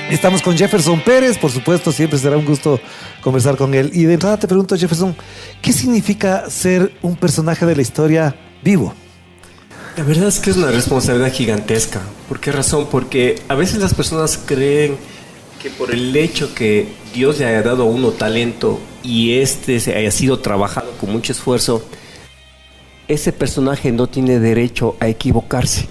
Estamos con Jefferson Pérez, por supuesto, siempre será un gusto conversar con él. Y de entrada te pregunto, Jefferson, ¿qué significa ser un personaje de la historia vivo? La verdad es que es una responsabilidad gigantesca. ¿Por qué razón? Porque a veces las personas creen que por el hecho que Dios le haya dado a uno talento y este se haya sido trabajado con mucho esfuerzo, ese personaje no tiene derecho a equivocarse.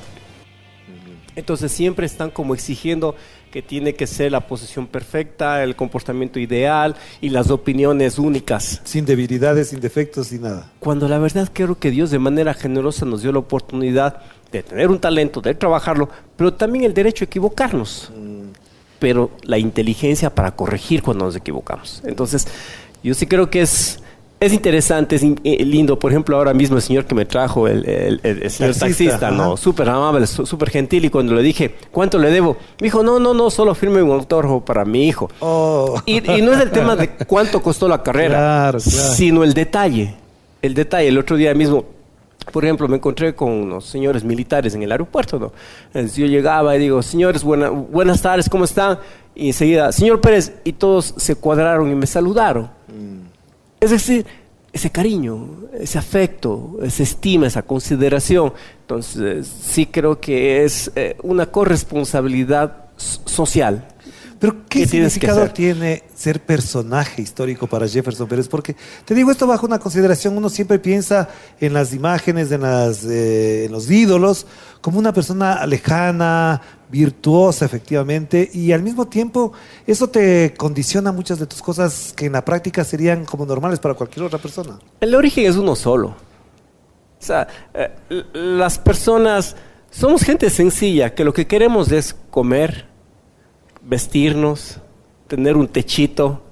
Entonces siempre están como exigiendo que tiene que ser la posición perfecta, el comportamiento ideal y las opiniones únicas. Sin debilidades, sin defectos, sin nada. Cuando la verdad creo que Dios de manera generosa nos dio la oportunidad de tener un talento, de trabajarlo, pero también el derecho a equivocarnos. Pero la inteligencia para corregir cuando nos equivocamos. Entonces, yo sí creo que es interesante, es lindo. Por ejemplo, ahora mismo el señor que me trajo, el señor taxista, ¿no? Súper amable, súper gentil. Y cuando le dije, ¿cuánto le debo? Me dijo, no, solo firme un autógrafo para mi hijo. Oh. Y no es el tema de cuánto costó la carrera, claro. sino el detalle. El detalle, el otro día mismo, por ejemplo, me encontré con unos señores militares en el aeropuerto, ¿no? Entonces yo llegaba y digo, señores, buenas tardes, ¿cómo están? Y enseguida, señor Pérez, y todos se cuadraron y me saludaron. Es decir, ese cariño, ese afecto, esa estima, esa consideración. Entonces, sí creo que es una corresponsabilidad social. Pero ¿qué significado tiene ser personaje histórico para Jefferson Pérez? Porque te digo esto bajo una consideración, uno siempre piensa en las imágenes, en los ídolos, como una persona lejana, virtuosa efectivamente, y al mismo tiempo eso te condiciona muchas de tus cosas que en la práctica serían como normales para cualquier otra persona. El origen es uno solo. O sea, las personas somos gente sencilla, que lo que queremos es comer, vestirnos, tener un techito,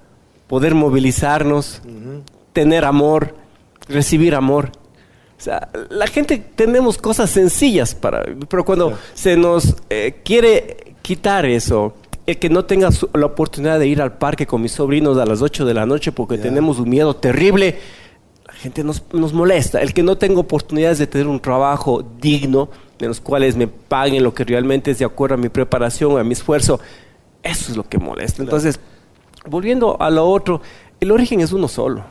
poder movilizarnos, tener amor, recibir amor. O sea, la gente tenemos cosas sencillas pero cuando se nos quiere quitar eso, el que no tenga la oportunidad de ir al parque con mis sobrinos a las 8 de la noche porque tenemos un miedo terrible, la gente nos molesta. El que no tenga oportunidades de tener un trabajo digno, en los cuales me paguen lo que realmente es de acuerdo a mi preparación, a mi esfuerzo, eso es lo que molesta. Entonces, volviendo a lo otro, el origen es uno solo.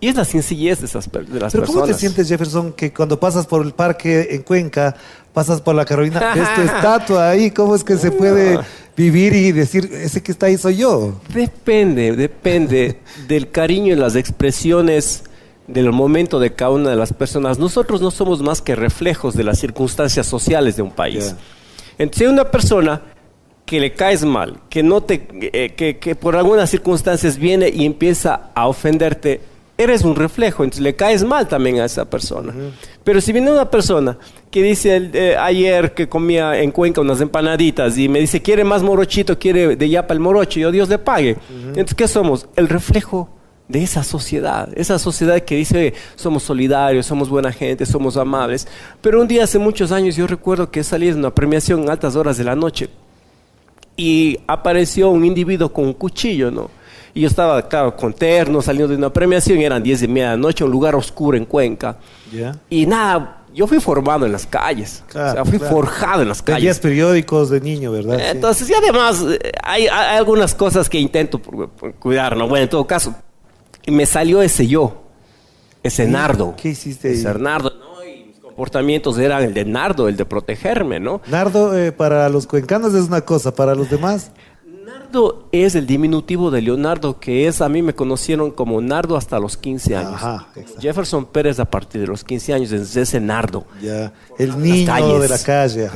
Y es la sencillez de las personas. Pero ¿cómo te sientes, Jefferson, que cuando pasas por el parque en Cuenca, pasas por la Carolina, ves tu estatua ahí? ¿Cómo es que se puede vivir y decir, ese que está ahí soy yo? Depende del cariño y las expresiones del momento de cada una de las personas. Nosotros no somos más que reflejos de las circunstancias sociales de un país. Entonces, si hay una persona que le caes mal, que por algunas circunstancias viene y empieza a ofenderte, eres un reflejo, entonces le caes mal también a esa persona. Pero si viene una persona que dice ayer que comía en Cuenca unas empanaditas y me dice, quiere más morochito, quiere de yapa el morocho, y yo Dios le pague. Entonces, ¿qué somos? El reflejo de esa sociedad que dice, oye, somos solidarios, somos buena gente, somos amables. Pero un día hace muchos años yo recuerdo que salí de una premiación en altas horas de la noche y apareció un individuo con un cuchillo, ¿no? Y yo estaba, claro, con terno, saliendo de una premiación, eran 10:30 de la noche, un lugar oscuro en Cuenca. Y nada, yo fui formado en las calles. Claro, fui forjado en las calles. Leías periódicos de niño, ¿verdad? Entonces, y además, hay algunas cosas que intento cuidar, ¿no? Bueno, en todo caso, me salió ese nardo. ¿Qué hiciste ahí? Ese nardo, ¿no? Y mis comportamientos eran el de nardo, el de protegerme, ¿no? Nardo, para los cuencanos es una cosa, para los demás... Nardo es el diminutivo de Leonardo, que es, a mí me conocieron como Nardo hasta los 15 años. Jefferson Pérez a partir de los 15 años, es ese Nardo. El niño de la calle,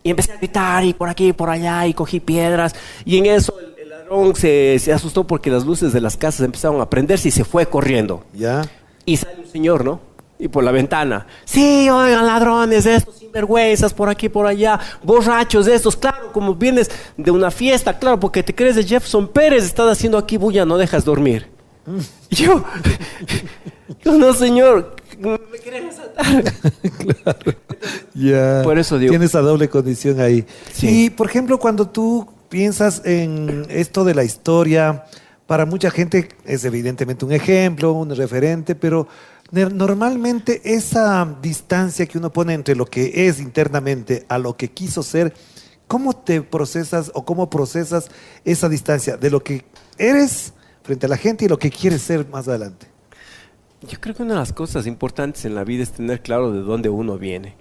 Y empecé a gritar, y por aquí, y por allá, y cogí piedras, y en eso el ladrón se asustó porque las luces de las casas empezaron a prenderse y se fue corriendo. Y sale un señor, ¿no? Y por la ventana, sí, oigan, ladrones, estos sinvergüenzas, por aquí, por allá, borrachos estos, claro, como vienes de una fiesta, claro, porque te crees de Jefferson Pérez, estás haciendo aquí bulla, no dejas dormir. Yo, no, señor, me quieren asaltar. Claro. Por eso digo. Tienes esa doble condición ahí. Sí. Y, por ejemplo, cuando tú piensas en esto de la historia, para mucha gente es evidentemente un ejemplo, un referente, pero normalmente esa distancia que uno pone entre lo que es internamente a lo que quiso ser, ¿Cómo te procesas o cómo procesas esa distancia de lo que eres frente a la gente y lo que quieres ser más adelante? Yo creo que una de las cosas importantes en la vida es tener claro de dónde uno viene,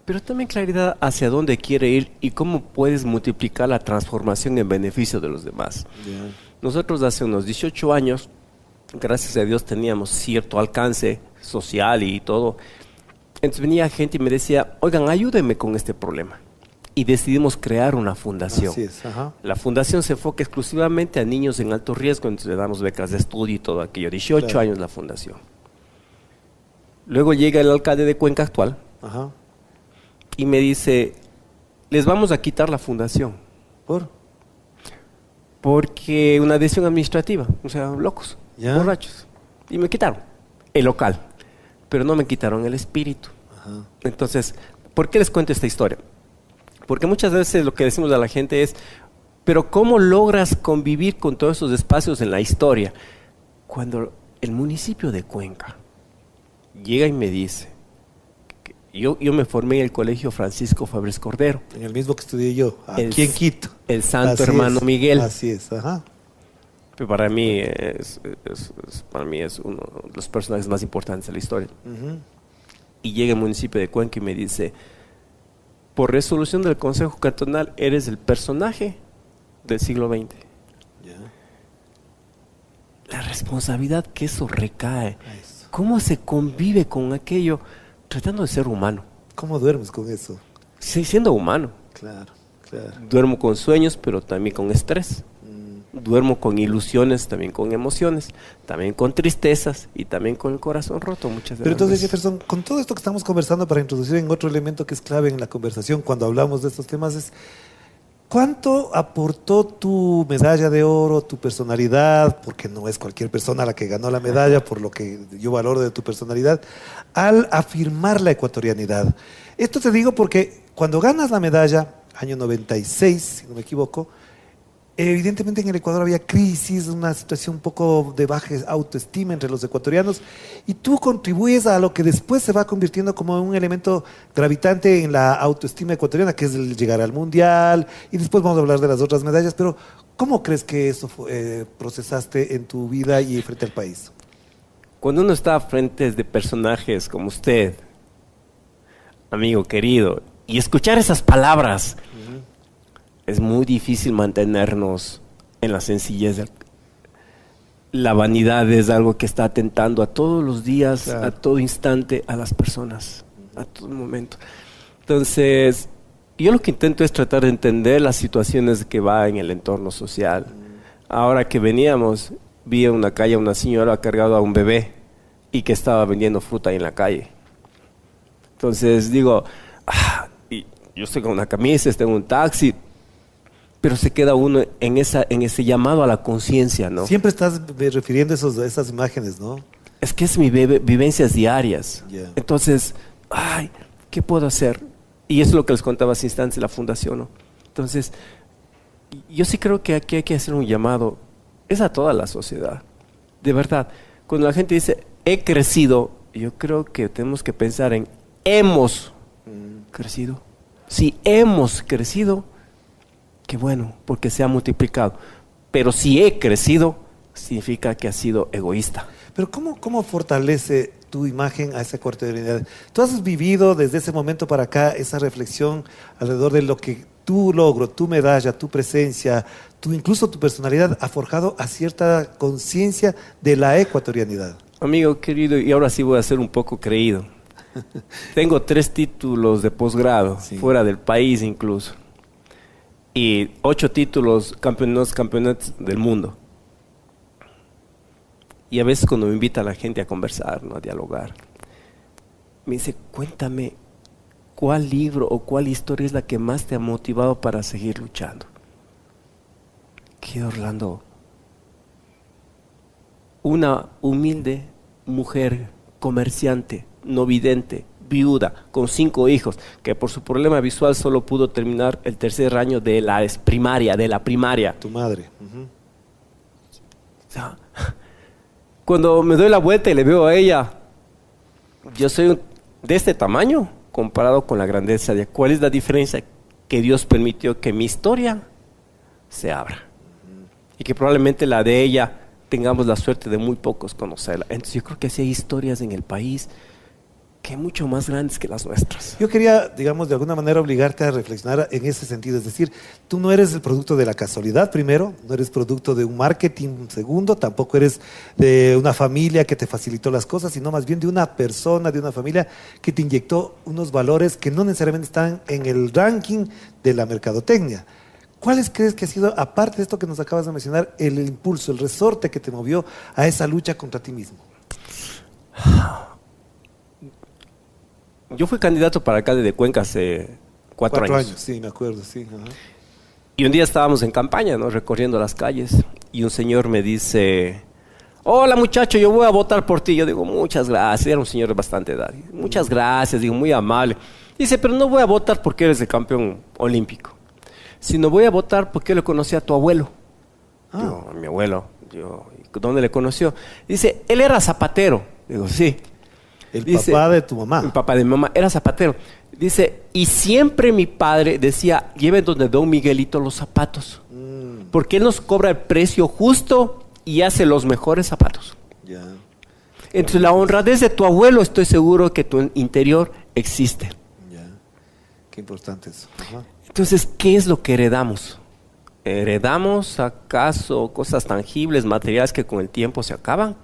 pero también claridad hacia dónde quiere ir y cómo puedes multiplicar la transformación en beneficio de los demás. Yeah. Nosotros hace unos 18 años, gracias a Dios, teníamos cierto alcance social y todo. Entonces venía gente y me decía, oigan, ayúdenme con este problema. Y decidimos crear una fundación. Así es, ajá. La fundación se enfoca exclusivamente a niños en alto riesgo, entonces le damos becas de estudio y todo aquello. 18 Claro. años la fundación. Luego llega el alcalde de Cuenca actual Ajá. y me dice, les vamos a quitar la fundación. ¿Por? Porque una decisión administrativa, o sea, locos, ¿Ya? borrachos. Y me quitaron el local, pero no me quitaron el espíritu. Ajá. Entonces, ¿por qué les cuento esta historia? Porque muchas veces lo que decimos a la gente es, pero ¿cómo logras convivir con todos esos espacios en la historia? Cuando el municipio de Cuenca llega y me dice, que yo me formé en el colegio Francisco Fabres Cordero. En el mismo que estudié yo, aquí en Quito. El Santo Así Hermano es, Miguel. Así es, ajá. Que para mí es uno de los personajes más importantes de la historia. Ujú. Y llega el municipio de Cuenca y me dice, por resolución del Consejo Cantonal, eres el personaje del siglo XX. Ya. La responsabilidad que eso recae. Eso. ¿Cómo se convive con aquello tratando de ser humano? ¿Cómo duermes con eso? Sí, siendo humano. Claro, claro. Duermo con sueños, pero también con estrés. Mm. Duermo con ilusiones, también con emociones, también con tristezas y también con el corazón roto muchas veces. Pero entonces, Jefferson, con todo esto que estamos conversando, para introducir en otro elemento que es clave en la conversación cuando hablamos de estos temas, es ¿cuánto aportó tu medalla de oro, tu personalidad, porque no es cualquier persona la que ganó la medalla, por lo que yo valoro de tu personalidad, al afirmar la ecuatorianidad? Esto te digo porque cuando ganas la medalla, año 96, si no me equivoco, evidentemente en el Ecuador había crisis, una situación un poco de baja autoestima entre los ecuatorianos, y tú contribuyes a lo que después se va convirtiendo como un elemento gravitante en la autoestima ecuatoriana, que es el llegar al Mundial, y después vamos a hablar de las otras medallas, pero ¿cómo crees que eso procesaste en tu vida y frente al país? Cuando uno está frente de personajes como usted, amigo querido, y escuchar esas palabras, es muy difícil mantenernos en la sencillez. La vanidad es algo que está atentando a todos los días, claro, a todo instante, a las personas, a todo momento. Entonces, yo lo que intento es tratar de entender las situaciones que va en el entorno social. Ahora que veníamos, vi en una calle a una señora cargada a un bebé y que estaba vendiendo fruta ahí en la calle. Entonces digo, y yo estoy con una camisa, estoy en un taxi, pero se queda uno en ese llamado a la conciencia, ¿no? Siempre estás refiriendo a esas imágenes, ¿no? Es que es mi vivencias diarias. Yeah. Entonces, ¿qué puedo hacer? Y eso es lo que les contaba hace instantes de la fundación, ¿no? Entonces, yo sí creo que aquí hay que hacer un llamado, es a toda la sociedad. De verdad, cuando la gente dice, he crecido, yo creo que tenemos que pensar en, hemos crecido. Si hemos crecido, qué bueno, porque se ha multiplicado. Pero si he crecido, significa que ha sido egoísta. Pero ¿cómo fortalece tu imagen a esa ecuatorianidad? Tú has vivido desde ese momento para acá esa reflexión alrededor de lo que tu logro, tu medalla, tu presencia, incluso tu personalidad ha forjado a cierta conciencia de la ecuatorianidad. Amigo querido, y ahora sí voy a ser un poco creído. Tengo 3 títulos de posgrado, sí, fuera del país incluso. Y 8 títulos, campeonatos del mundo. Y a veces cuando me invita a la gente a conversar, ¿no?, a dialogar, me dice, cuéntame, ¿cuál libro o cuál historia es la que más te ha motivado para seguir luchando? ¿Qué, Orlando? Una humilde mujer comerciante, no vidente, viuda, con 5 hijos, que por su problema visual solo pudo terminar el 3er año de la primaria. Tu madre. O sea, cuando me doy la vuelta y le veo a ella, yo soy de este tamaño comparado con la grandeza de cuál es la diferencia que Dios permitió que mi historia se abra. Y que probablemente la de ella tengamos la suerte de muy pocos conocerla. Entonces yo creo que sí hay historias en el país que mucho más grandes que las nuestras. Yo quería, digamos, de alguna manera obligarte a reflexionar en ese sentido. Es decir, tú no eres el producto de la casualidad, primero, no eres producto de un marketing, segundo, tampoco eres de una familia que te facilitó las cosas, sino más bien de una persona, de una familia que te inyectó unos valores que no necesariamente están en el ranking de la mercadotecnia. ¿Cuáles crees que ha sido, aparte de esto que nos acabas de mencionar, el impulso, el resorte que te movió a esa lucha contra ti mismo? Yo fui candidato para alcalde de Cuenca hace 4 años. Sí, me acuerdo, sí. Ajá. Y un día estábamos en campaña, ¿no? Recorriendo las calles, y un señor me dice: hola muchacho, yo voy a votar por ti. Yo digo, muchas gracias. Era un señor de bastante edad. Muchas gracias, digo, muy amable. Dice, pero no voy a votar porque eres el campeón olímpico, sino voy a votar porque yo le conocí a tu abuelo. Digo, a mi abuelo. ¿Dónde le conoció? Dice, él era zapatero. Digo, sí. Dice, papá de tu mamá. El papá de mi mamá era zapatero. Dice, y siempre mi padre decía, lleven donde don Miguelito los zapatos. Porque él nos cobra el precio justo y hace los mejores zapatos. Ya. Entonces la honradez de tu abuelo, estoy seguro que tu interior existe. Ya. Qué importante eso. Ajá. Entonces, ¿qué es lo que heredamos? ¿Heredamos acaso cosas tangibles, materiales que con el tiempo se acaban?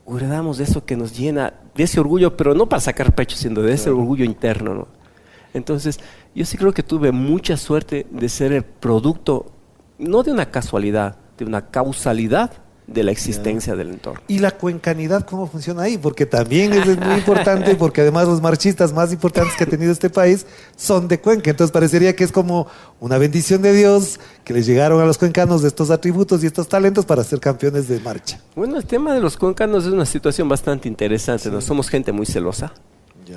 ¿O heredamos de eso que nos llena, de ese orgullo, pero no para sacar pecho, sino de ese orgullo interno, ¿no? Entonces, yo sí creo que tuve mucha suerte de ser el producto, no de una casualidad, de una causalidad de la existencia del entorno. ¿Y la cuencanidad cómo funciona ahí? Porque también es muy importante, porque además los marchistas más importantes que ha tenido este país son de Cuenca. Entonces parecería que es como una bendición de Dios que les llegaron a los cuencanos de estos atributos y estos talentos para ser campeones de marcha. Bueno, el tema de los cuencanos es una situación bastante interesante. Sí. ¿No? Somos gente muy celosa,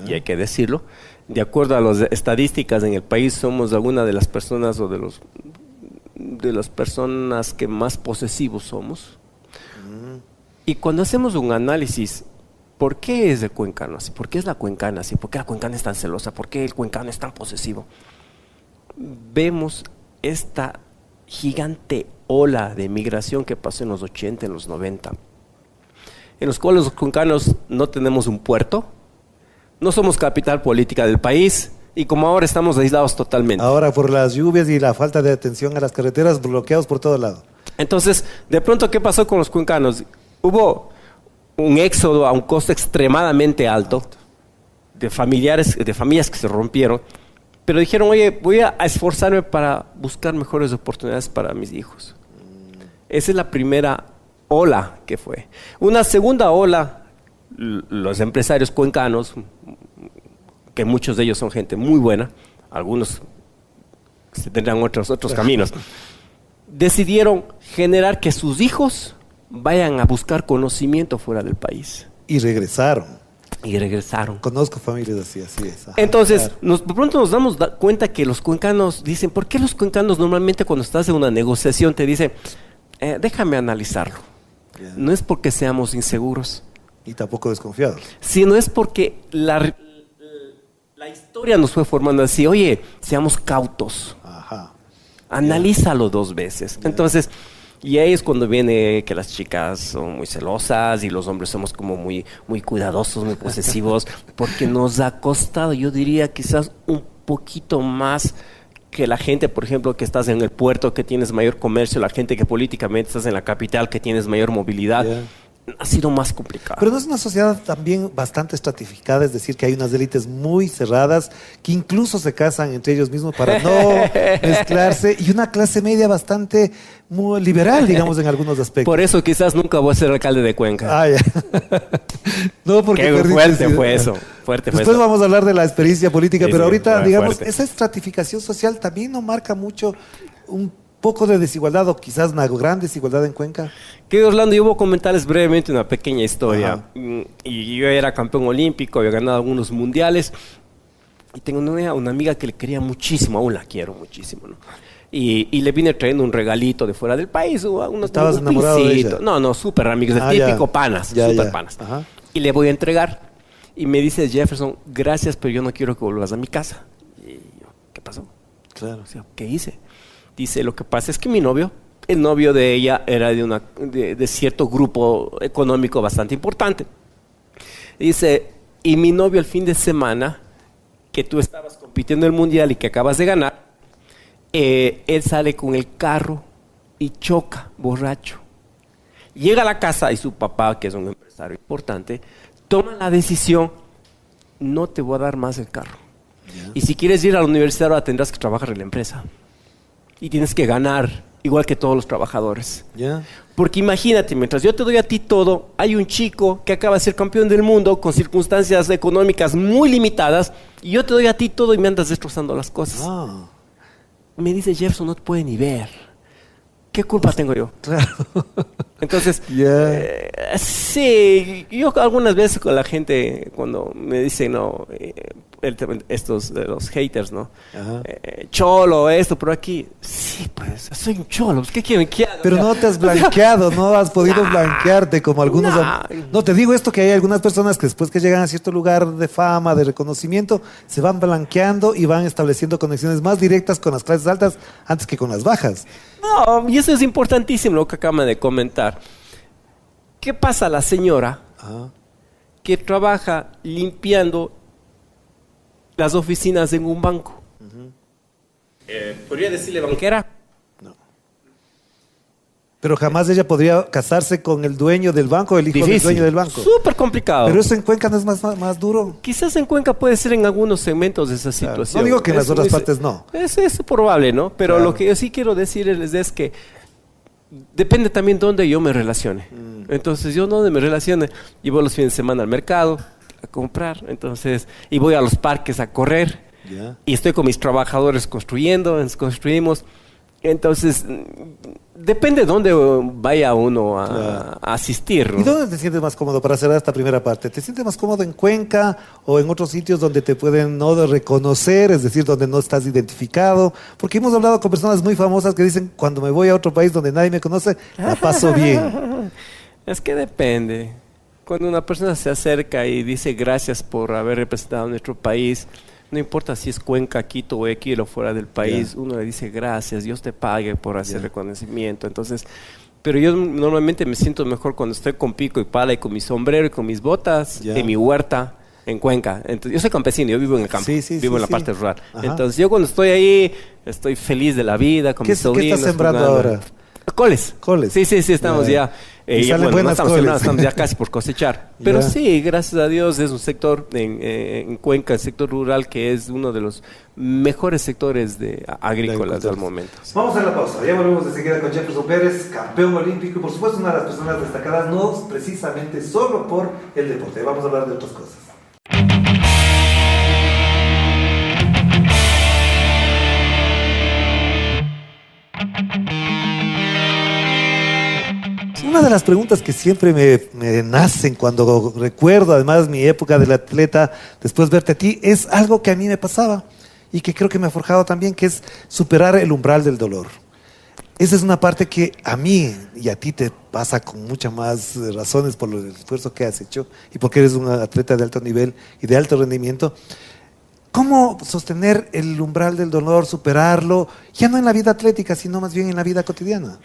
y hay que decirlo. De acuerdo a las estadísticas en el país, somos alguna de las personas o de las personas que más posesivos somos. Y cuando hacemos un análisis, ¿por qué es el cuencano así? ¿Por qué es la cuencana así? ¿Por qué la cuencana es tan celosa? ¿Por qué el cuencano es tan posesivo? Vemos esta gigante ola de migración que pasó en los 80, en los 90, en los cuales los cuencanos no tenemos un puerto, no somos capital política del país, y como ahora estamos aislados totalmente. Ahora por las lluvias y la falta de atención a las carreteras, bloqueados por todo lado. Entonces, de pronto, ¿qué pasó con los cuencanos? Hubo un éxodo a un costo extremadamente alto de familias que se rompieron, pero dijeron, oye, voy a esforzarme para buscar mejores oportunidades para mis hijos. Esa es la primera ola que fue. Una segunda ola, los empresarios cuencanos, que muchos de ellos son gente muy buena, algunos tendrán otros caminos, decidieron generar que sus hijos vayan a buscar conocimiento fuera del país. Y regresaron. Conozco familias así es. Ajá, entonces, claro. De pronto nos damos cuenta que los cuencanos dicen, ¿por qué los cuencanos normalmente cuando estás en una negociación te dicen, déjame analizarlo? Yeah. No es porque seamos inseguros. Y tampoco desconfiados. Sino es porque la historia nos fue formando así, oye, seamos cautos. Ajá. Analízalo 2 veces. Yeah. Entonces, y ahí es cuando viene que las chicas son muy celosas y los hombres somos como muy, muy cuidadosos, muy posesivos, porque nos ha costado, yo diría, quizás un poquito más que la gente, por ejemplo, que estás en el puerto, que tienes mayor comercio, la gente que políticamente estás en la capital, que tienes mayor movilidad. Yeah. Ha sido más complicado. Pero no es una sociedad también bastante estratificada, es decir, que hay unas élites muy cerradas que incluso se casan entre ellos mismos para no mezclarse, y una clase media bastante muy liberal, digamos, en algunos aspectos. Por eso quizás nunca voy a ser alcalde de Cuenca. Ah, ya. No, porque qué fuerte fue eso. Después vamos a hablar de la experiencia política, sí, pero ahorita, digamos, fuerte. Esa estratificación social también nos marca mucho un poco de desigualdad, o quizás una gran desigualdad en Cuenca. Querido Orlando, yo voy a comentarles brevemente una pequeña historia. Ajá. Y yo era campeón olímpico, había ganado algunos mundiales, y tengo una amiga que le quería muchísimo, aún la quiero muchísimo, ¿no? Y le vine trayendo un regalito de fuera del país. ¿Estabas enamorado de ella? No, súper amigos, el típico ya. panas, ya, súper ya. panas. Ajá. Y le voy a entregar. Y me dice, Jefferson, gracias, pero yo no quiero que vuelvas a mi casa. Y yo, ¿qué pasó? Claro. O sea, ¿qué hice? Dice, lo que pasa es que mi novio, el novio de ella era de cierto grupo económico bastante importante. Dice, y mi novio el fin de semana, que tú estabas compitiendo en el mundial y que acabas de ganar, él sale con el carro y choca, borracho. Llega a la casa y su papá, que es un empresario importante, toma la decisión, no te voy a dar más el carro. Yeah. Y si quieres ir a la universidad ahora tendrás que trabajar en la empresa. Y tienes que ganar, igual que todos los trabajadores. Yeah. Porque imagínate, mientras yo te doy a ti todo, hay un chico que acaba de ser campeón del mundo con circunstancias económicas muy limitadas, y yo te doy a ti todo y me andas destrozando las cosas. Oh. Me dice, Jefferson, no te puede ni ver. ¿Qué culpa tengo yo? Claro. Entonces, sí, yo algunas veces con la gente, cuando me dicen, no, estos de los haters, ¿no? Cholo, esto, pero aquí, sí, pues, soy un cholo, ¿qué quieren que haga? Pero no te has blanqueado, no has podido blanquearte como algunos. No, te digo esto, que hay algunas personas que después que llegan a cierto lugar de fama, de reconocimiento, se van blanqueando y van estableciendo conexiones más directas con las clases altas antes que con las bajas. No, y eso es importantísimo lo que acaban de comentar. ¿Qué pasa a la señora que trabaja limpiando las oficinas en un banco? ¿Podría decirle banquera? No. Pero jamás ella podría casarse con el dueño del banco, el hijo del dueño del banco. Súper complicado. Pero eso en Cuenca no es más duro. Quizás en Cuenca puede ser en algunos segmentos de esa situación. No digo que en las otras partes no. Es probable, ¿no? Pero lo que yo sí quiero decirles es que depende también dónde yo me relacione. Entonces yo donde me relacione, y voy los fines de semana al mercado a comprar, entonces, y voy a los parques a correr, y estoy con mis trabajadores construimos. Entonces, depende de dónde vaya uno a asistir, ¿no? ¿Y dónde te sientes más cómodo para cerrar esta primera parte? ¿Te sientes más cómodo en Cuenca o en otros sitios donde te pueden no reconocer, es decir, donde no estás identificado? Porque hemos hablado con personas muy famosas que dicen, cuando me voy a otro país donde nadie me conoce, la paso bien. Es que depende. Cuando una persona se acerca y dice gracias por haber representado a nuestro país, no importa si es Cuenca, Quito, Guayaquil o fuera del país, uno le dice gracias, Dios te pague por hacer reconocimiento. Entonces, pero yo normalmente me siento mejor cuando estoy con pico y pala y con mi sombrero y con mis botas en mi huerta en Cuenca. Entonces, yo soy campesino, yo vivo en el campo, vivo en la parte rural. Ajá. Entonces, yo cuando estoy ahí, estoy feliz de la vida, con mis sobrinos. ¿Qué estás sembrando ahora? Coles. Sí, estamos ya. Estamos ya casi por cosechar. Pero sí, gracias a Dios es un sector en Cuenca, el sector rural, que es uno de los mejores sectores agrícolas del momento. Vamos a la pausa. Ya volvemos de seguida con Jefferson Pérez, campeón olímpico y por supuesto una de las personas destacadas, no precisamente solo por el deporte. Vamos a hablar de otras cosas. Una de las preguntas que siempre me nacen cuando recuerdo además mi época del atleta, después verte a ti, es algo que a mí me pasaba y que creo que me ha forjado también, que es superar el umbral del dolor. Esa es una parte que a mí y a ti te pasa con muchas más razones por el esfuerzo que has hecho y porque eres un atleta de alto nivel y de alto rendimiento. ¿Cómo sostener el umbral del dolor, superarlo, ya no en la vida atlética, sino más bien en la vida cotidiana?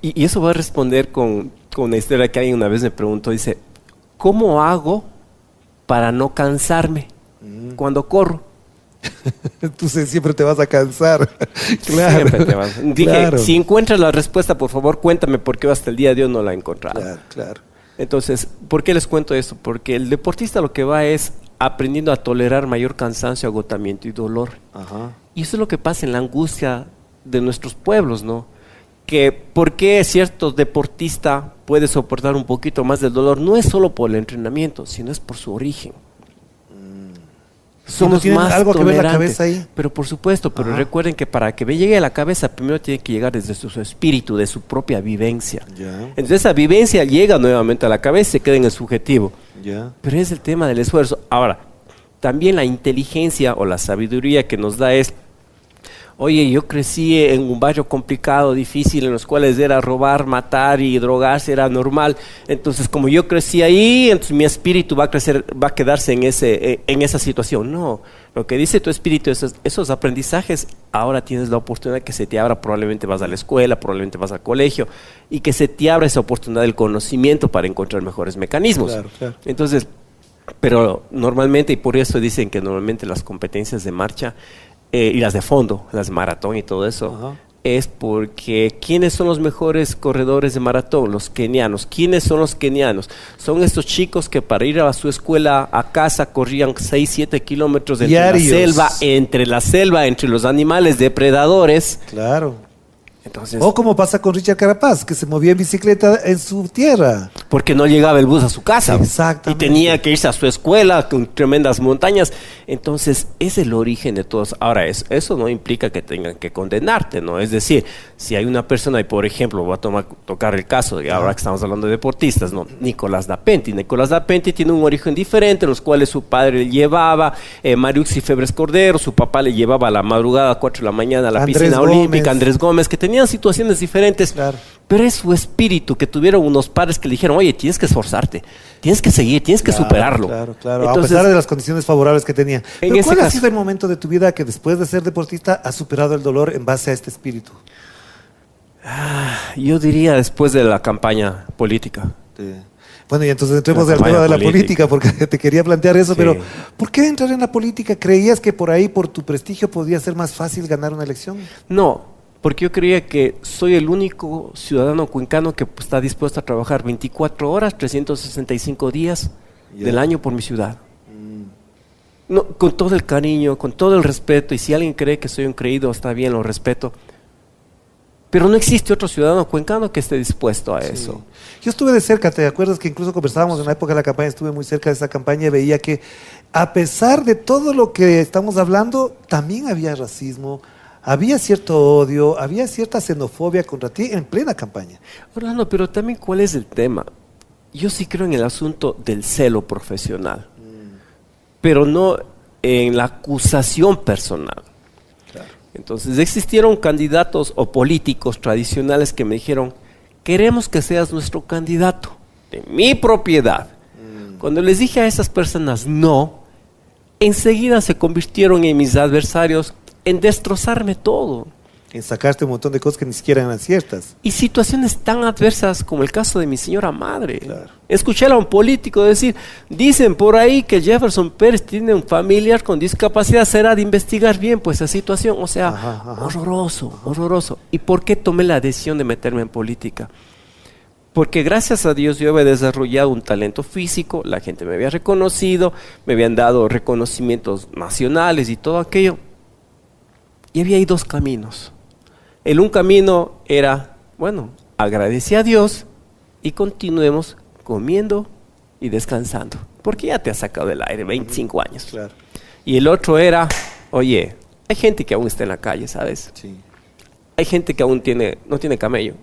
Y eso va a responder con una historia que alguien una vez me preguntó. Dice, ¿cómo hago para no cansarme cuando corro? Tú siempre te vas a cansar. Claro. Siempre te vas. Dije, si encuentras la respuesta, por favor, cuéntame, porque hasta el día de hoy no la he encontrado. Claro. Entonces, ¿por qué les cuento esto? Porque el deportista lo que va es aprendiendo a tolerar mayor cansancio, agotamiento y dolor. Ajá. Y eso es lo que pasa en la angustia de nuestros pueblos, ¿no? Que por qué cierto deportista puede soportar un poquito más del dolor no es solo por el entrenamiento, sino es por su origen. Somos ¿No más algo tolerantes, que ver la cabeza ahí? Pero por supuesto, pero recuerden que para que llegue a la cabeza primero tiene que llegar desde su espíritu, de su propia vivencia. Entonces esa vivencia llega nuevamente a la cabeza y se queda en el subjetivo. Pero es el tema del esfuerzo. Ahora, también la inteligencia o la sabiduría que nos da es Oye, yo crecí en un barrio complicado, difícil, en los cuales era robar, matar y drogarse, era normal. Entonces, como yo crecí ahí, entonces mi espíritu va a crecer, va a quedarse en esa situación. No, lo que dice tu espíritu, esos aprendizajes, ahora tienes la oportunidad que se te abra, probablemente vas a la escuela, probablemente vas al colegio, y que se te abra esa oportunidad del conocimiento para encontrar mejores mecanismos. Claro, claro. Entonces, pero normalmente, y por eso dicen que normalmente las competencias de marcha y las de fondo, las de maratón y todo eso, Ajá. es porque ¿quiénes son los mejores corredores de maratón? Los kenianos. ¿Quiénes son los kenianos? Son estos chicos que para ir a su escuela, a casa, corrían 6, 7 kilómetros Diarios. entre la selva, entre los animales depredadores. Claro. Entonces, O como pasa con Richard Carapaz, que se movía en bicicleta en su tierra. porque no llegaba el bus a su casa. Exactamente. Y tenía que irse a su escuela con tremendas montañas. Entonces, es el origen de todos. Ahora, eso no implica que tengan que condenarte, ¿no? Es decir, si hay una persona, y por ejemplo, voy a tocar el caso, de ahora que estamos hablando de deportistas, ¿no? Nicolás da Penti. Nicolás da Penti tiene un origen diferente, en los cuales su padre le llevaba, Mariuxi Febres Cordero, su papá le llevaba a la madrugada a 4 de la mañana a la Andrés piscina Gómez. olímpica, Andrés Gómez, que tenían situaciones diferentes. Claro. Pero es su espíritu, que tuvieron unos padres que le dijeron, oye, tienes que esforzarte, tienes que seguir, tienes que superarlo. Claro, claro. Entonces, a pesar de las condiciones favorables que tenía. Pero ese ¿cuál ha caso- sido el momento de tu vida que después de ser deportista has superado el dolor en base a este espíritu? yo diría después de la campaña política. Bueno, y entonces entremos La al tema de la campaña política, porque te quería plantear eso, Sí. pero ¿por qué entrar en la política? ¿Creías que por ahí, por tu prestigio, podía ser más fácil ganar una elección? No, porque yo creía que soy el único ciudadano cuencano que está dispuesto a trabajar 24 horas, 365 días Ya. del año por mi ciudad. No, con todo el cariño, con todo el respeto, y si alguien cree que soy un creído, está bien, lo respeto. Pero no existe otro ciudadano cuencano que esté dispuesto a eso. Yo estuve de cerca, ¿te acuerdas que incluso conversábamos en la época de la campaña? Estuve muy cerca de esa campaña y veía que a pesar de todo lo que estamos hablando, también había racismo, había cierto odio, había cierta xenofobia contra ti en plena campaña. Orlando, pero también ¿cuál es el tema? Yo sí creo en el asunto del celo profesional, pero no en la acusación personal. Claro. Entonces existieron candidatos o políticos tradicionales que me dijeron, queremos que seas nuestro candidato de mi propiedad. Cuando les dije a esas personas no, enseguida se convirtieron en mis adversarios, en destrozarme todo. En sacarte un montón de cosas que ni siquiera eran ciertas. Y situaciones tan adversas como el caso de mi señora madre. Claro. Escuché a un político decir, dicen por ahí que Jefferson Pérez tiene un familiar con discapacidad, será de investigar bien pues esa situación. O sea, Ajá. horroroso, horroroso. ¿Y por qué tomé la decisión de meterme en política? Porque gracias a Dios yo había desarrollado un talento físico, la gente me había reconocido, me habían dado reconocimientos nacionales y todo aquello. Y había ahí dos caminos. El un camino era, bueno, agradecí a Dios y continuemos comiendo y descansando, porque ya te has sacado del aire 25 años. Claro. Y el otro era, oye, hay gente que aún está en la calle, ¿sabes? Sí. Hay gente que aún no tiene camello.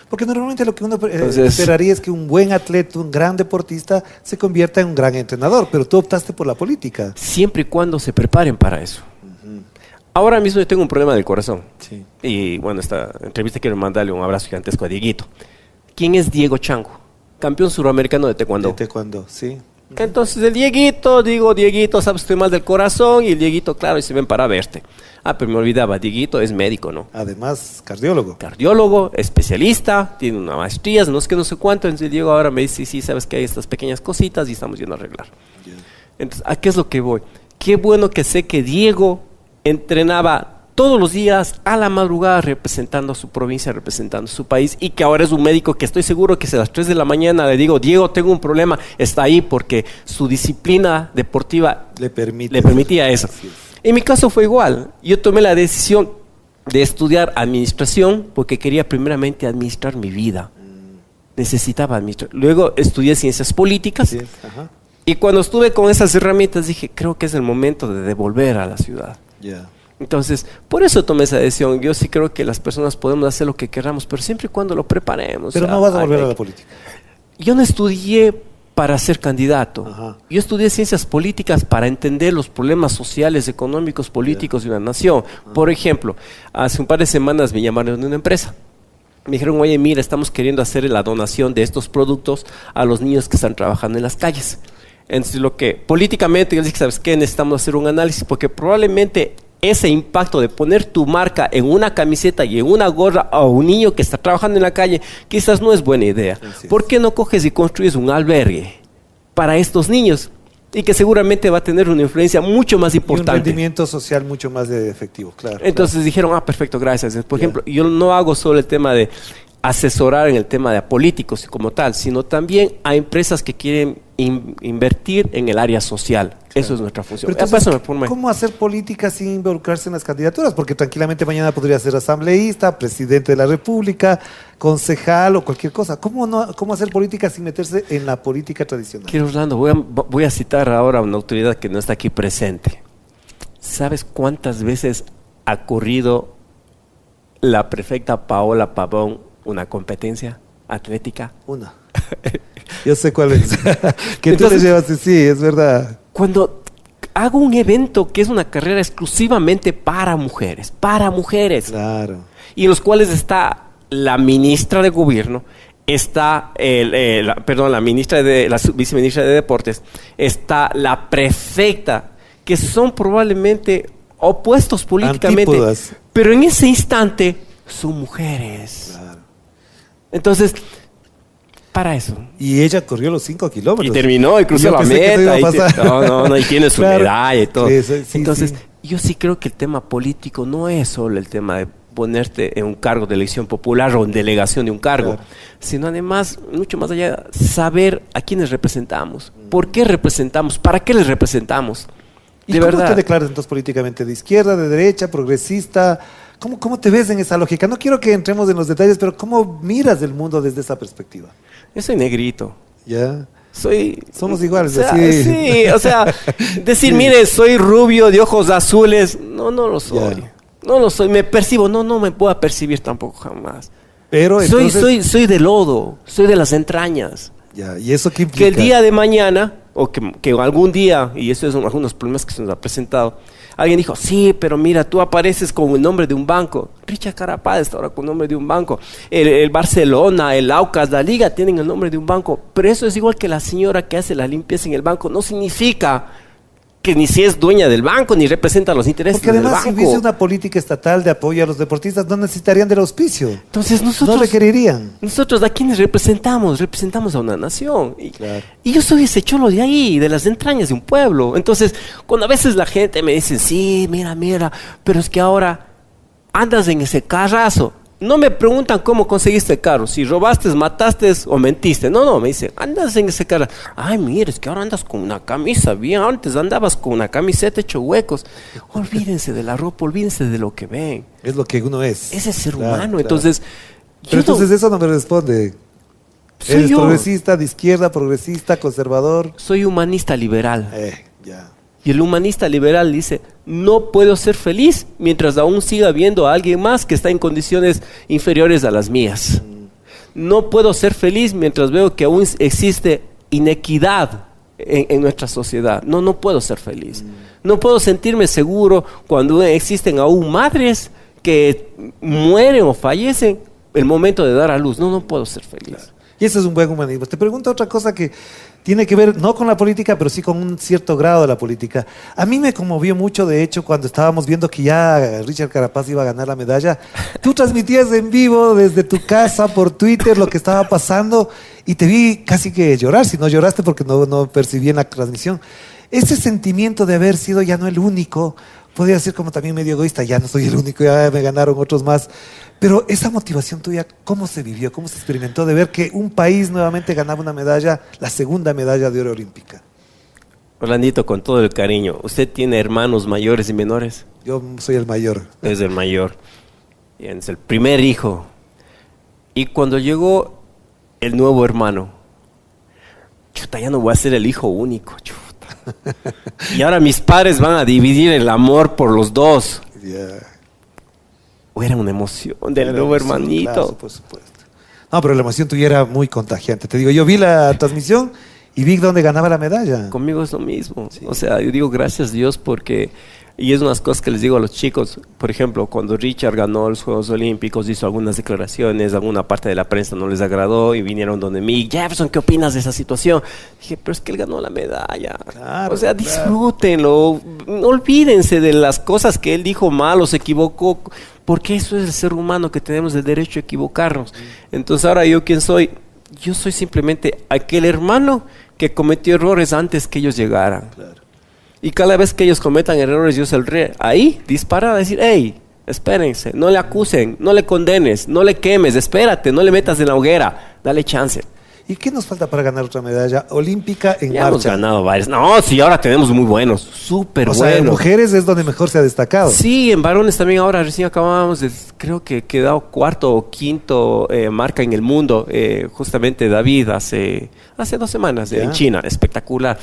Porque normalmente lo que uno Entonces- esperaría es que un buen atleta, un gran deportista, se convierta en un gran entrenador, pero tú optaste por la política. Siempre y cuando se preparen para eso. Ahora mismo yo tengo un problema del corazón. Sí. Y bueno, esta entrevista quiero mandarle un abrazo gigantesco a Dieguito. ¿Quién es Diego Chango? Campeón suramericano de taekwondo. De taekwondo, sí. Entonces el Dieguito, digo, Dieguito, sabes, estoy mal del corazón. Y el Dieguito, claro, y se ven para verte. Ah, pero me olvidaba, Dieguito es médico, ¿no? Además, cardiólogo. Cardiólogo, especialista, tiene una maestría, no sé cuánto. Entonces el Diego ahora me dice, sí, sabes que hay estas pequeñas cositas y estamos yendo a arreglar. Entonces, ¿a qué es lo que voy? Qué bueno que sé que Diego entrenaba todos los días a la madrugada representando a su provincia, representando a su país, y que ahora es un médico que estoy seguro que si a las 3 de la mañana le digo, Diego, tengo un problema, está ahí porque su disciplina deportiva Le le permitía eso. Así es. En mi caso fue igual. Yo tomé la decisión de estudiar administración porque quería primeramente administrar mi vida. Necesitaba administrar. Luego estudié ciencias políticas. Así es, ajá. Y cuando estuve con esas herramientas dije, creo que es el momento de devolver a la ciudad. Ya. Entonces, por eso tomé esa decisión. Yo sí creo que las personas podemos hacer lo que queramos, pero siempre y cuando lo preparemos. Pero O sea, no vas a volver hay- a la política. Yo no estudié para ser candidato. Ajá. Yo estudié ciencias políticas para entender los problemas sociales, económicos, políticos de una nación. Por ejemplo, hace un par de semanas me llamaron de una empresa. Me dijeron, oye, mira, estamos queriendo hacer la donación de estos productos a los niños que están trabajando en las calles. Entonces, lo que políticamente yo dije, ¿sabes qué? Necesitamos hacer un análisis porque probablemente ese impacto de poner tu marca en una camiseta y en una gorra a un niño que está trabajando en la calle, quizás no es buena idea. ¿Por qué no coges y construyes un albergue para estos niños? Y que seguramente va a tener una influencia mucho más importante. Y un rendimiento social mucho más efectivo, claro. Entonces dijeron, perfecto, gracias. Por ejemplo, yo no hago solo el tema de asesorar en el tema de políticos como tal, sino también a empresas que quieren invertir en el área social. Claro. Eso es nuestra función. Pero entonces, ¿cómo hacer política sin involucrarse en las candidaturas? Porque tranquilamente mañana podría ser asambleísta, presidente de la República, concejal o cualquier cosa. ¿Cómo hacer política sin meterse en la política tradicional? Quiero, Orlando, voy a citar ahora a una autoridad que no está aquí presente. ¿Sabes cuántas veces ha corrido la prefecta Paola Pavón una competencia atlética? Una. Yo sé cuál es. Que tú le llevas, sí, es verdad. Cuando hago un evento que es una carrera exclusivamente para mujeres. Claro. Y en los cuales está la ministra de gobierno, está la viceministra de deportes, está la prefecta, que son probablemente opuestos políticamente. Antípodas. Pero en ese instante son mujeres. Claro. Entonces, para eso. Y ella corrió los 5 kilómetros. Y terminó y cruzó la meta. Y tiene su medalla y todo. Sí, entonces, yo sí creo que el tema político no es solo el tema de ponerte en un cargo de elección popular o en delegación de un cargo, sino además, mucho más allá, saber a quiénes representamos, por qué representamos, para qué les representamos. ¿Y cómo te declaras entonces políticamente? ¿De izquierda, de derecha, progresista? ¿Cómo te ves en esa lógica? No quiero que entremos en los detalles, pero ¿cómo miras el mundo desde esa perspectiva? Yo soy negrito. ¿Ya? Somos iguales. O sea, sí, o sea, decir, mire, soy rubio, de ojos azules, no lo soy. Yeah. No lo soy, me percibo, no me puedo percibir tampoco jamás. Pero entonces... soy de lodo, soy de las entrañas. Ya, ¿y eso qué implica? Que el día de mañana, o que algún día, y eso es algunos problemas que se nos ha presentado, alguien dijo, sí, pero mira, tú apareces con el nombre de un banco. Richard Carapaz está ahora con el nombre de un banco. El Barcelona, el Aucas, la Liga tienen el nombre de un banco. Pero eso es igual que la señora que hace la limpieza en el banco. No significa que ni si es dueña del banco, ni representa los intereses del banco. Porque además, si hubiese una política estatal de apoyo a los deportistas, no necesitarían del auspicio. Entonces nosotros... No requerirían. Nosotros, ¿a quiénes representamos? Representamos a una nación. Claro. Y yo soy ese cholo de ahí, de las entrañas de un pueblo. Entonces, cuando a veces la gente me dice, sí, mira, pero es que ahora andas en ese carrazo. No me preguntan cómo conseguiste el carro, si robaste, mataste o mentiste. No, me dicen, andas en ese carro. Ay, mira, es que ahora andas con una camisa bien. Antes andabas con una camiseta hecho huecos. Olvídense de la ropa, olvídense de lo que ven. Es lo que uno es. Ese es ser humano. Claro. Entonces, pero entonces eso no me responde. ¿Eres progresista, de izquierda, progresista, conservador? Soy humanista liberal. Ya. Y el humanista liberal dice, no puedo ser feliz mientras aún siga viendo a alguien más que está en condiciones inferiores a las mías. No puedo ser feliz mientras veo que aún existe inequidad en nuestra sociedad. No puedo ser feliz. No puedo sentirme seguro cuando existen aún madres que mueren o fallecen el momento de dar a luz. No puedo ser feliz. Claro. Y ese es un buen humanismo. Te pregunto otra cosa que tiene que ver no con la política, pero sí con un cierto grado de la política. A mí me conmovió mucho, de hecho, cuando estábamos viendo que ya Richard Carapaz iba a ganar la medalla. Tú transmitías en vivo desde tu casa por Twitter lo que estaba pasando y te vi casi que llorar. Si no lloraste porque no percibí en la transmisión. Ese sentimiento de haber sido ya no el único, podría ser como también medio egoísta, ya no soy el único, ya me ganaron otros más. Pero esa motivación tuya, ¿cómo se vivió? ¿Cómo se experimentó de ver que un país nuevamente ganaba una medalla, la segunda medalla de oro olímpica? Orlandito, con todo el cariño, ¿usted tiene hermanos mayores y menores? Yo soy el mayor. Es el mayor. Es el primer hijo. Y cuando llegó el nuevo hermano, chuta, ya no voy a ser el hijo único, chuta. Y ahora mis padres van a dividir el amor por los dos. Era una emoción del nuevo hermanito. Claro, por supuesto. No, pero la emoción tuya era muy contagiante. Te digo, yo vi la transmisión ¿Y Vic dónde ganaba la medalla? Conmigo es lo mismo. Sí. O sea, yo digo gracias a Dios porque... Y es unas cosas que les digo a los chicos. Por ejemplo, cuando Richard ganó los Juegos Olímpicos, hizo algunas declaraciones, alguna parte de la prensa no les agradó y vinieron donde mí. Jefferson, ¿qué opinas de esa situación? Dije, pero es que él ganó la medalla. Claro, o sea, disfrútenlo. No olvídense de las cosas que él dijo mal o se equivocó. Porque eso es el ser humano que tenemos el derecho a equivocarnos. Entonces, ahora yo, ¿quién soy? Yo soy simplemente aquel hermano que cometió errores antes que ellos llegaran. Claro. Y cada vez que ellos cometan errores, yo saldré ahí, disparar, a decir, hey, espérense, no le acusen, no le condenes, no le quemes, espérate, no le metas en la hoguera, dale chance. ¿Y qué nos falta para ganar otra medalla olímpica en ya marcha? Hemos ganado varias. No, sí, ahora tenemos muy buenos, súper buenos. O sea, en mujeres es donde mejor se ha destacado. Sí, en varones también ahora recién acabamos de, creo que quedado cuarto o quinto marca en el mundo, justamente David hace 2 semanas en China, espectacular.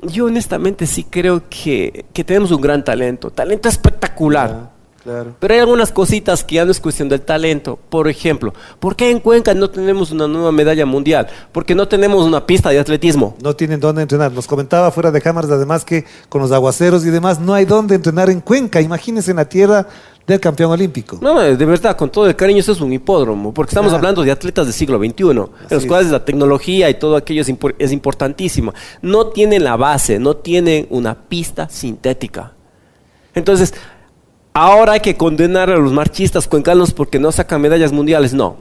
Yo honestamente sí creo que tenemos un gran talento espectacular. Claro. Pero hay algunas cositas que ya no es cuestión del talento. Por ejemplo, ¿por qué en Cuenca no tenemos una nueva medalla mundial? Porque no tenemos una pista de atletismo. No tienen dónde entrenar. Nos comentaba fuera de cámaras además que con los aguaceros y demás no hay dónde entrenar en Cuenca. Imagínense en la tierra del campeón olímpico. No, de verdad, con todo el cariño, eso es un hipódromo, porque estamos hablando de atletas del siglo XXI, en los cuales la tecnología y todo aquello es importantísimo. No tienen la base, no tienen una pista sintética. Entonces, ahora hay que condenar a los marchistas cuencanos porque no sacan medallas mundiales. No,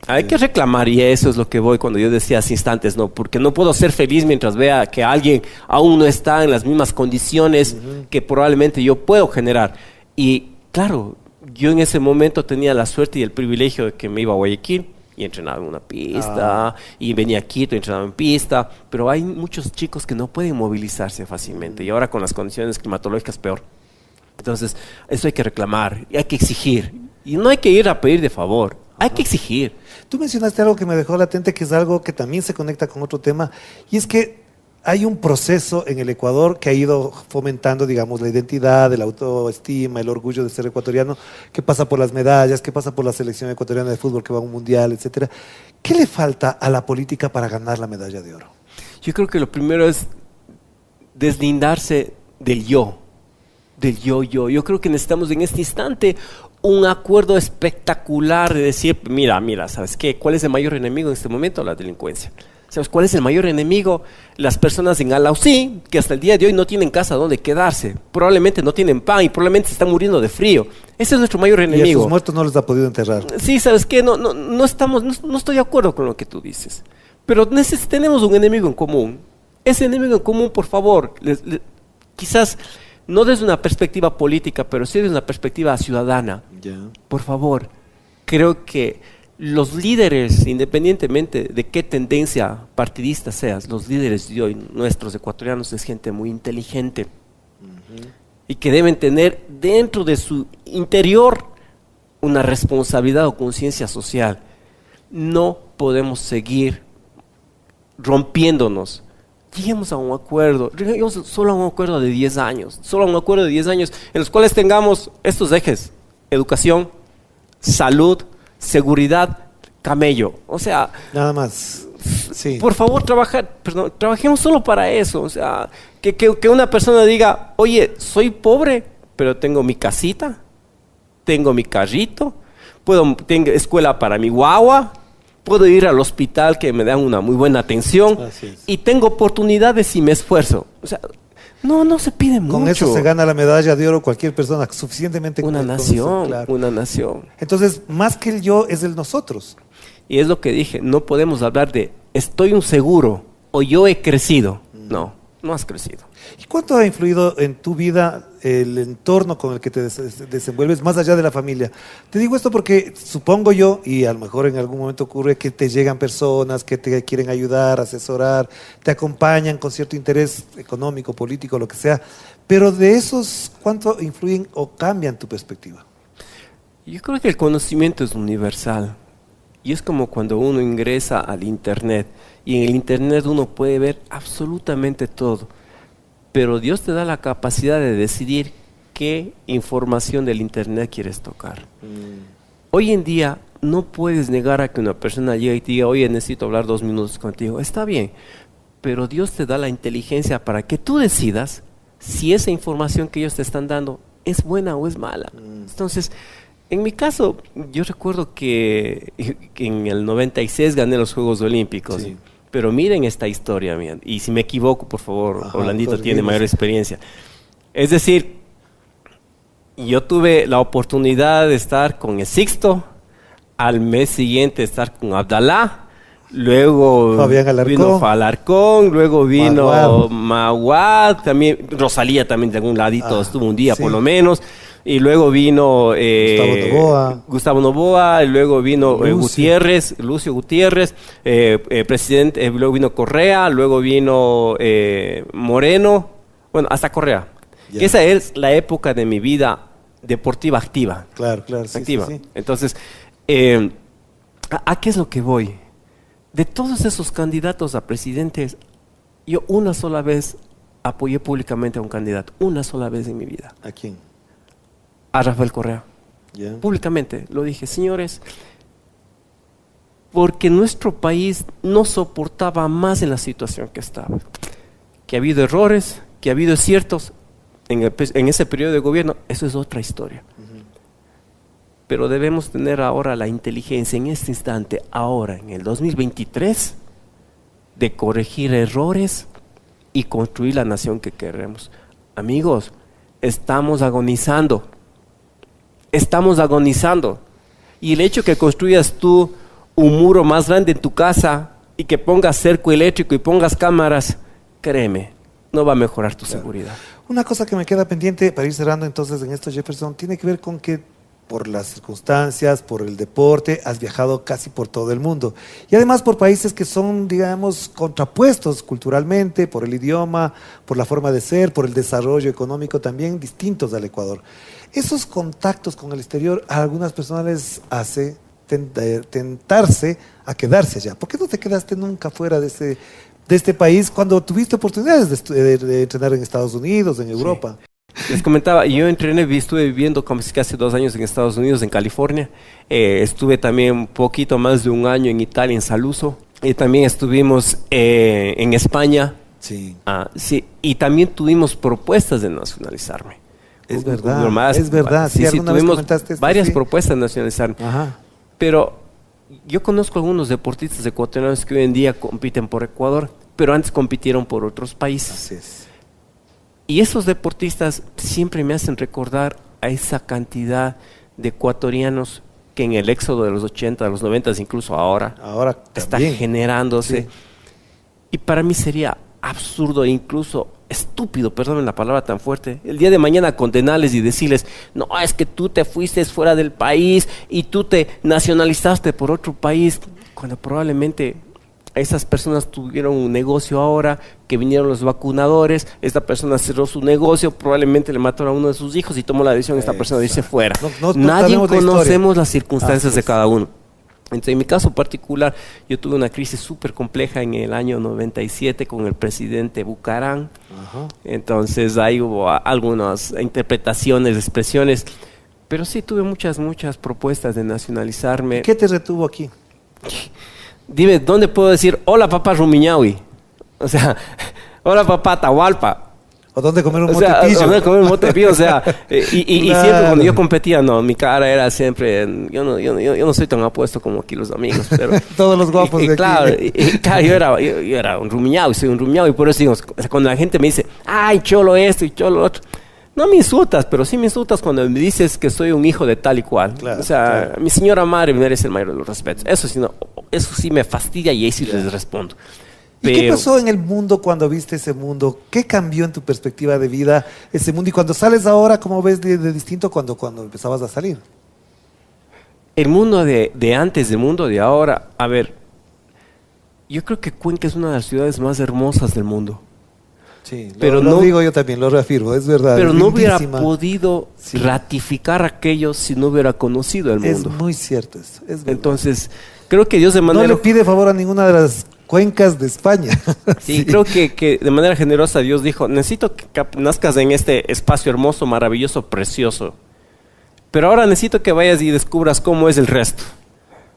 hay que reclamar, y eso es lo que voy cuando yo decía hace instantes, no, porque no puedo ser feliz mientras vea que alguien aún no está en las mismas condiciones que probablemente yo puedo generar. Y claro, yo en ese momento tenía la suerte y el privilegio de que me iba a Guayaquil y entrenaba en una pista, y venía a Quito y entrenaba en pista, pero hay muchos chicos que no pueden movilizarse fácilmente, y ahora con las condiciones climatológicas peor. Entonces, eso hay que reclamar, y hay que exigir, y no hay que ir a pedir de favor, hay que exigir. Tú mencionaste algo que me dejó latente, que es algo que también se conecta con otro tema, y es que hay un proceso en el Ecuador que ha ido fomentando, digamos, la identidad, la autoestima, el orgullo de ser ecuatoriano, que pasa por las medallas, que pasa por la selección ecuatoriana de fútbol que va a un mundial, etcétera. ¿Qué le falta a la política para ganar la medalla de oro? Yo creo que lo primero es deslindarse del yo. Yo creo que necesitamos en este instante un acuerdo espectacular de decir, mira, ¿sabes qué? ¿Cuál es el mayor enemigo en este momento? La delincuencia. ¿Sabes cuál es el mayor enemigo? Las personas en Alausí, que hasta el día de hoy no tienen casa donde quedarse, probablemente no tienen pan y probablemente se están muriendo de frío. Ese es nuestro mayor enemigo. Y a sus muertos no les ha podido enterrar. Sí, ¿sabes qué? No estoy de acuerdo con lo que tú dices. Pero tenemos un enemigo en común. Ese enemigo en común, por favor, quizás no desde una perspectiva política, pero sí desde una perspectiva ciudadana. Por favor, creo que los líderes, independientemente de qué tendencia partidista seas, los líderes de hoy, nuestros ecuatorianos, es gente muy inteligente y que deben tener dentro de su interior una responsabilidad o conciencia social. No podemos seguir rompiéndonos. Lleguemos a un acuerdo, lleguemos solo a un acuerdo de 10 años, en los cuales tengamos estos ejes: educación, salud, seguridad, camello. O sea, nada más. Sí. Por favor, trabajemos solo para eso. O sea, que una persona diga, oye, soy pobre, pero tengo mi casita, tengo mi carrito, tengo escuela para mi guagua, puedo ir al hospital que me dan una muy buena atención y tengo oportunidades y me esfuerzo. O sea, no se pide mucho. Con eso se gana la medalla de oro cualquier persona suficientemente. Una nación, claro. Una nación. Entonces, más que el yo, es el nosotros. Y es lo que dije, no podemos hablar de estoy un seguro o yo he crecido. No has crecido. ¿Y cuánto ha influido en tu vida el entorno con el que te desenvuelves más allá de la familia? Te digo esto porque supongo yo, y a lo mejor en algún momento ocurre, que te llegan personas que te quieren ayudar, asesorar, te acompañan con cierto interés económico, político, lo que sea, pero de esos, ¿cuánto influyen o cambian tu perspectiva? Yo creo que el conocimiento es universal. Y es como cuando uno ingresa al internet, y en el internet uno puede ver absolutamente todo, pero Dios te da la capacidad de decidir qué información del internet quieres tocar. Hoy en día no puedes negar a que una persona llegue y te diga, oye, necesito hablar 2 minutos contigo. Está bien, pero Dios te da la inteligencia para que tú decidas si esa información que ellos te están dando es buena o es mala. Entonces, en mi caso, yo recuerdo que en el 96 gané los Juegos Olímpicos. Sí. Pero miren esta historia, mía. Y si me equivoco, por favor, Orlandito tiene mayor experiencia. Es decir, yo tuve la oportunidad de estar con el Sixto, al mes siguiente estar con Abdalá, luego vino Falarcón, luego vino Maguad, también Rosalía también de algún ladito estuvo un día por lo menos. Y luego vino Gustavo Noboa, y luego vino Lucio Gutiérrez, presidente, luego vino Correa, luego vino Moreno, bueno, hasta Correa. Yeah. Esa es la época de mi vida deportiva activa. Claro, activa. Sí. Entonces, ¿a qué es lo que voy? De todos esos candidatos a presidentes, yo una sola vez apoyé públicamente a un candidato, una sola vez en mi vida. ¿A quién? A Rafael Correa. Yeah. Públicamente lo dije, señores, porque nuestro país no soportaba más en la situación que estaba. Que ha habido errores, que ha habido aciertos en ese periodo de gobierno, eso es otra historia. Pero debemos tener ahora la inteligencia en este instante, ahora en el 2023, de corregir errores y construir la nación que queremos. Amigos, estamos agonizando. Y el hecho que construyas tú un muro más grande en tu casa y que pongas cerco eléctrico y pongas cámaras, créeme, no va a mejorar tu seguridad. Una cosa que me queda pendiente para ir cerrando entonces en esto, Jefferson, tiene que ver con que por las circunstancias, por el deporte, has viajado casi por todo el mundo. Y además por países que son, digamos, contrapuestos culturalmente, por el idioma, por la forma de ser, por el desarrollo económico también, distintos al Ecuador. Esos contactos con el exterior a algunas personas les hace tentarse a quedarse allá. ¿Por qué no te quedaste nunca fuera de este país cuando tuviste oportunidades de entrenar en Estados Unidos, en Europa? Sí. Les comentaba, yo estuve viviendo casi 2 años en Estados Unidos, en California. Estuve también un poquito más de un año en Italia, en Saluzzo. Y también estuvimos en España. Sí. Sí. Y también tuvimos propuestas de nacionalizarme. Es verdad. Sí, tuvimos varias propuestas de nacionalizarme. Ajá. Pero yo conozco algunos deportistas ecuatorianos que hoy en día compiten por Ecuador, pero antes compitieron por otros países. Así es. Y esos deportistas siempre me hacen recordar a esa cantidad de ecuatorianos que en el éxodo de los 80, de los 90, incluso ahora está generándose. Sí. Y para mí sería absurdo e incluso estúpido, perdónenme la palabra tan fuerte, el día de mañana condenarles y decirles, no, es que tú te fuiste fuera del país y tú te nacionalizaste por otro país, cuando probablemente esas personas tuvieron un negocio ahora, que vinieron los vacunadores, esta persona cerró su negocio, probablemente le mataron a uno de sus hijos y tomó la decisión esta persona de irse fuera. Nadie conocemos las circunstancias de cada uno. Entonces, en mi caso particular, yo tuve una crisis súper compleja en el año 97 con el presidente Bucarán. Ajá. Entonces, ahí hubo algunas interpretaciones, expresiones, pero sí tuve muchas propuestas de nacionalizarme. ¿Qué te retuvo aquí? Dime, ¿dónde puedo decir, hola papá Rumiñahui? O sea, hola papá Atahualpa. ¿O dónde comer un motepillo? ¿Dónde comer un motepillo? O sea, y claro. Siempre cuando yo competía, no, mi cara era siempre, yo no soy tan apuesto como aquí los amigos, pero... Todos los guapos de claro, aquí. Claro, yo era un Rumiñahui, soy un Rumiñahui, y por eso digo, cuando la gente me dice, ay, cholo esto y cholo otro, no me insultas, pero sí me insultas cuando me dices que soy un hijo de tal y cual. Claro, o sea, mi señora madre merece el mayor de los respetos. Eso sí me fastidia y ahí sí les respondo. ¿Y qué pasó en el mundo cuando viste ese mundo? ¿Qué cambió en tu perspectiva de vida ese mundo? Y cuando sales ahora, ¿cómo ves de distinto cuando empezabas a salir? El mundo de antes, el mundo de ahora. A ver, yo creo que Cuenca es una de las ciudades más hermosas del mundo. Sí, pero lo digo yo también, lo reafirmo, es verdad. Pero no hubiera podido ratificar aquello si no hubiera conocido el mundo. Es muy cierto eso, es verdad. Entonces, creo que Dios de manera... No le pide favor a ninguna de las cuencas de España. Sí, creo que de manera generosa Dios dijo, necesito que nazcas en este espacio hermoso, maravilloso, precioso. Pero ahora necesito que vayas y descubras cómo es el resto.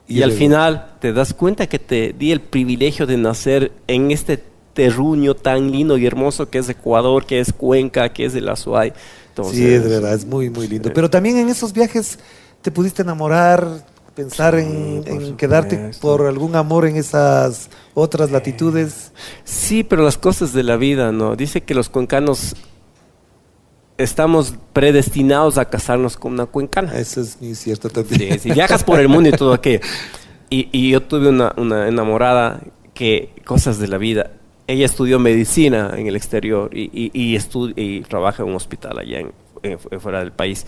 Y al final te das cuenta que te di el privilegio de nacer en este terruño tan lindo y hermoso que es Ecuador, que es Cuenca, que es el Azuay. Entonces, sí, es verdad, es muy, muy lindo. Pero también en esos viajes te pudiste enamorar, pensar en quedarte por algún amor en esas otras latitudes. Sí, pero las cosas de la vida, ¿no? Dice que los cuencanos estamos predestinados a casarnos con una cuencana. Eso es muy cierto también. Sí, si viajas por el mundo y todo aquello. Y yo tuve una enamorada que, cosas de la vida, ella estudió medicina en el exterior y trabaja en un hospital allá fuera del país.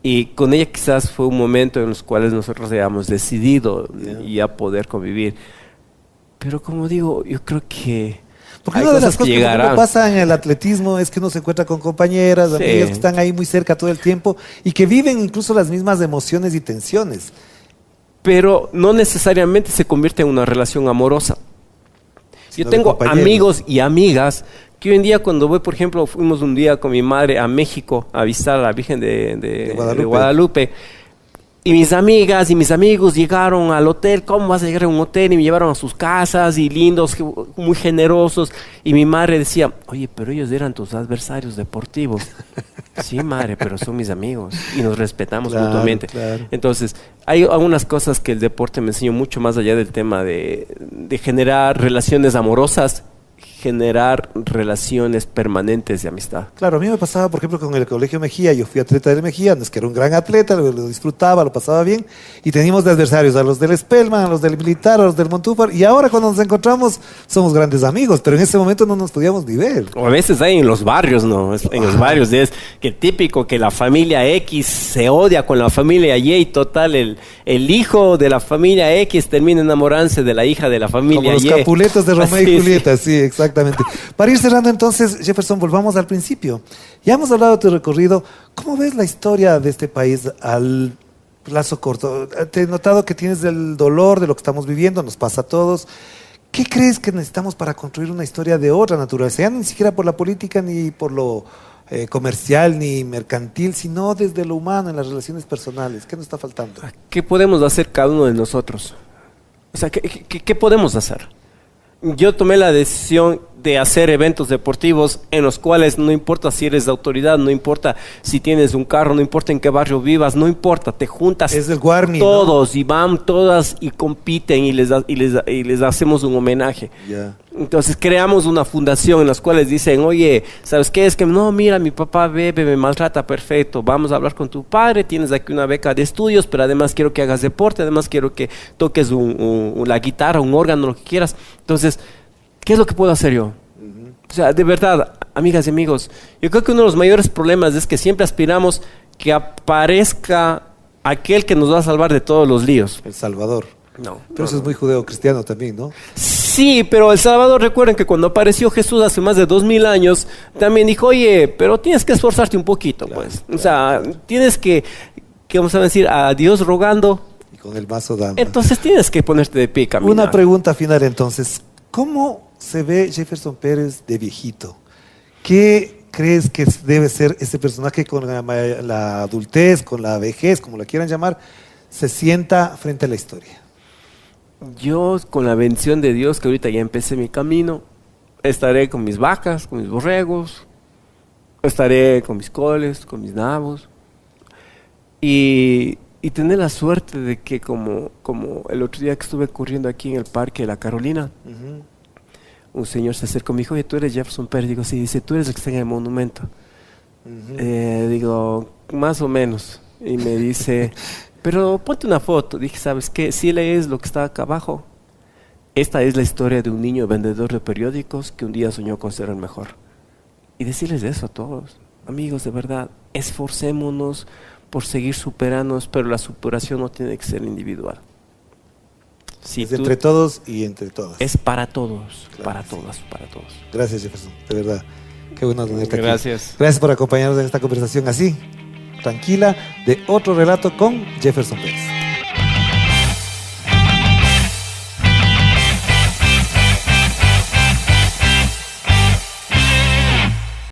Y con ella quizás fue un momento en los cuales nosotros habíamos decidido ya poder convivir. Pero como digo, yo creo que porque una de las cosas que pasa en el atletismo es que uno se encuentra con compañeras, amigas que están ahí muy cerca todo el tiempo y que viven incluso las mismas emociones y tensiones. Pero no necesariamente se convierte en una relación amorosa. Yo tengo amigos y amigas que hoy en día cuando voy, por ejemplo, fuimos un día con mi madre a México a visitar a la Virgen de Guadalupe. Y mis amigas y mis amigos llegaron al hotel. ¿Cómo vas a llegar a un hotel? Y me llevaron a sus casas y lindos, muy generosos. Y mi madre decía, oye, pero ellos eran tus adversarios deportivos. Sí, madre, pero son mis amigos y nos respetamos mutuamente. Claro. Entonces, hay algunas cosas que el deporte me enseñó mucho más allá del tema de generar relaciones amorosas, generar relaciones permanentes de amistad. Claro, a mí me pasaba, por ejemplo, con el Colegio Mejía. Yo fui atleta del Mejía, no es que era un gran atleta, lo disfrutaba, lo pasaba bien, y teníamos de adversarios a los del Spellman, a los del Militar, a los del Montúfar, y ahora cuando nos encontramos somos grandes amigos, pero en ese momento no nos podíamos ni ver. O a veces hay en los barrios, ¿no? En los barrios es que típico que la familia X se odia con la familia Y, y total, el hijo de la familia X termina enamorándose de la hija de la familia Y. Como los Capuletos de Romeo y Julieta, sí, exactamente. Para ir cerrando entonces, Jefferson, volvamos al principio. Ya hemos hablado de tu recorrido. ¿Cómo ves la historia de este país al plazo corto? Te he notado que tienes el dolor de lo que estamos viviendo, nos pasa a todos. ¿Qué crees que necesitamos para construir una historia de otra naturaleza? Ya ni siquiera por la política, ni por lo comercial, ni mercantil, sino desde lo humano, en las relaciones personales. ¿Qué nos está faltando? ¿Qué podemos hacer cada uno de nosotros? O sea, ¿qué podemos hacer? Yo tomé la decisión de hacer eventos deportivos en los cuales no importa si eres de autoridad, no importa si tienes un carro, no importa en qué barrio vivas, no importa, te juntas es el Guarni, todos, ¿no? Y van todas y compiten y les hacemos un homenaje. Yeah. Entonces creamos una fundación en las cuales dicen, oye, ¿sabes qué? Es que no, mira, mi papá bebe, me maltrata, perfecto, vamos a hablar con tu padre, tienes aquí una beca de estudios, pero además quiero que hagas deporte, además quiero que toques la guitarra, un órgano, lo que quieras. Entonces, ¿qué es lo que puedo hacer yo? O sea, de verdad, amigas y amigos, yo creo que uno de los mayores problemas es que siempre aspiramos que aparezca aquel que nos va a salvar de todos los líos. El Salvador. No. Pero eso es muy judeo-cristiano también, ¿no? Sí, pero El Salvador, recuerden que cuando apareció Jesús hace más de 2000 años, también dijo, oye, pero tienes que esforzarte un poquito, claro, pues. Claro, o sea, claro. Tienes que vamos a decir, a Dios rogando. Y con el mazo dando. Entonces tienes que ponerte de pie y caminar. Una pregunta final entonces. ¿Cómo se ve Jefferson Pérez de viejito? ¿Qué crees que debe ser ese personaje con la adultez, con la vejez, como la quieran llamar, se sienta frente a la historia? Yo, con la bendición de Dios, que ahorita ya empecé mi camino, estaré con mis vacas, con mis borregos, estaré con mis coles, con mis nabos, y tener la suerte de que como el otro día que estuve corriendo aquí en el Parque de la Carolina, un señor se acercó y me dijo, oye, ¿tú eres Jefferson Pérez? Digo, sí. Dice, ¿tú eres el que está en el monumento? Digo, más o menos. Y me dice, pero ponte una foto. Dije, ¿sabes qué? Si lees lo que está acá abajo, esta es la historia de un niño vendedor de periódicos que un día soñó con ser el mejor. Y decirles eso a todos. Amigos, de verdad, esforcémonos por seguir superándonos, pero la superación no tiene que ser individual. Si es entre todos y entre todas. Es para todos, claro, para todas, para todos. Gracias, Jefferson, de verdad. Qué bueno tenerte aquí. Gracias. Gracias por acompañarnos en esta conversación así, tranquila, de otro relato con Jefferson Pérez.